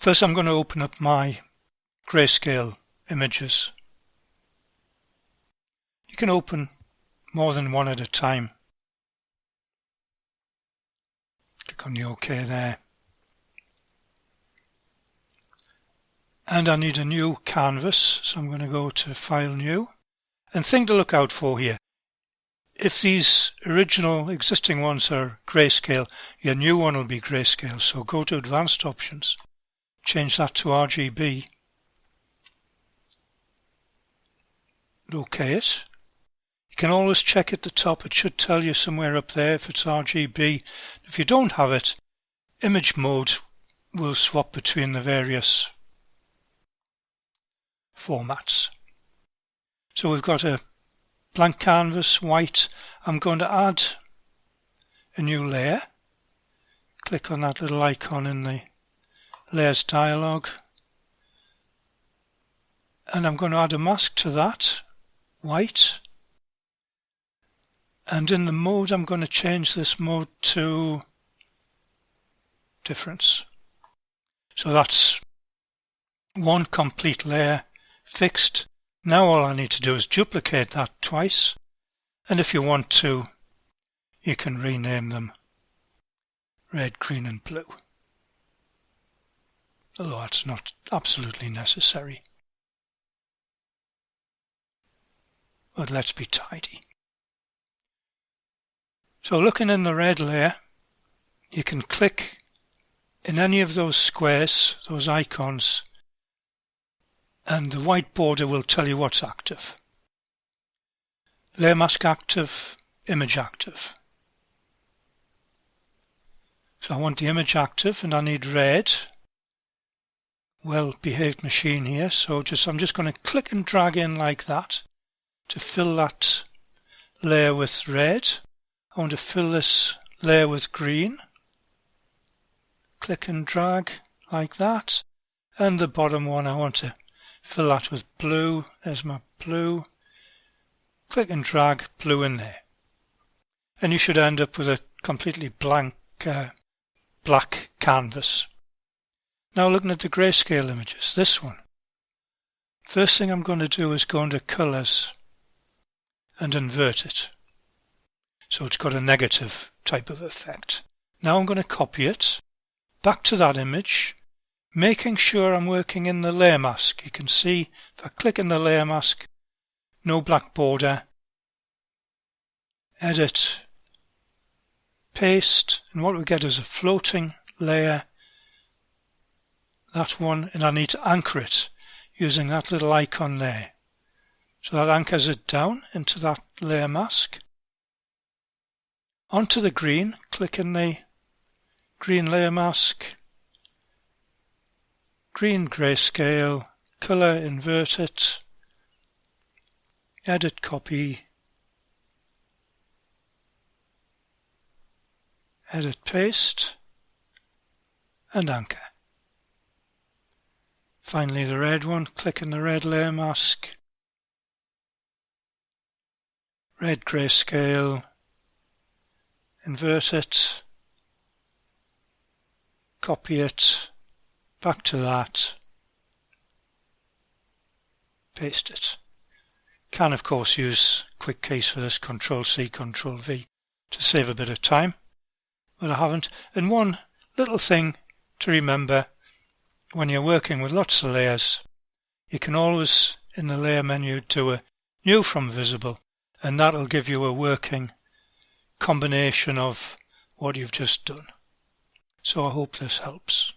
First I'm going to open up my grayscale images. You can open more than one at a time. Click on the OK there. And I need a new canvas, so I'm going to go to File, New. And thing to look out for here, if these original existing ones are grayscale, your new one will be grayscale. So go to Advanced Options, change that to RGB, OK it. You can always check at the top, it should tell you somewhere up there if it's RGB. If you don't have it, image mode will swap between the various formats. So we've got a blank canvas, white. I'm going to add a new layer. Click on that little icon in the layers dialog. And I'm going to add a mask to that, white. And in the mode, I'm going to change this mode to difference. So that's one complete layer fixed. Now all I need to do is duplicate that twice. And if you want to, you can rename them red, green and blue. Although that's not absolutely necessary. But let's be tidy. So looking in the red layer, you can click in any of those squares, those icons, and the white border will tell you what's active. Layer mask active, image active. So I want the image active and I need red. Well-behaved machine here, so I'm just going to click and drag in like that to fill that layer with red. I want to fill this layer with green. Click and drag like that. And the bottom one, I want to fill that with blue. There's my blue. Click and drag blue in there. And you should end up with a completely blank black canvas. Now looking at the grayscale images, this one. First thing I'm going to do is go into Colors and invert it. So it's got a negative type of effect. Now I'm going to copy it back to that image, making sure I'm working in the layer mask. You can see if I click in the layer mask, no black border, edit, paste, and what we get is a floating layer, that one, and I need to anchor it using that little icon there. So that anchors it down into that layer mask. Onto the green, click in the green layer mask, green grayscale, color, invert it, edit, copy, edit, paste, and anchor. Finally the red one, click in the red layer mask, red grayscale, invert it, copy it, back to that, paste it. Can of course use quick keys for this, Ctrl-C, Ctrl-V to save a bit of time, but I haven't. And one little thing to remember when you're working with lots of layers, you can always in the layer menu do a new from visible, and that'll give you a working combination of what you've just done. So I hope this helps.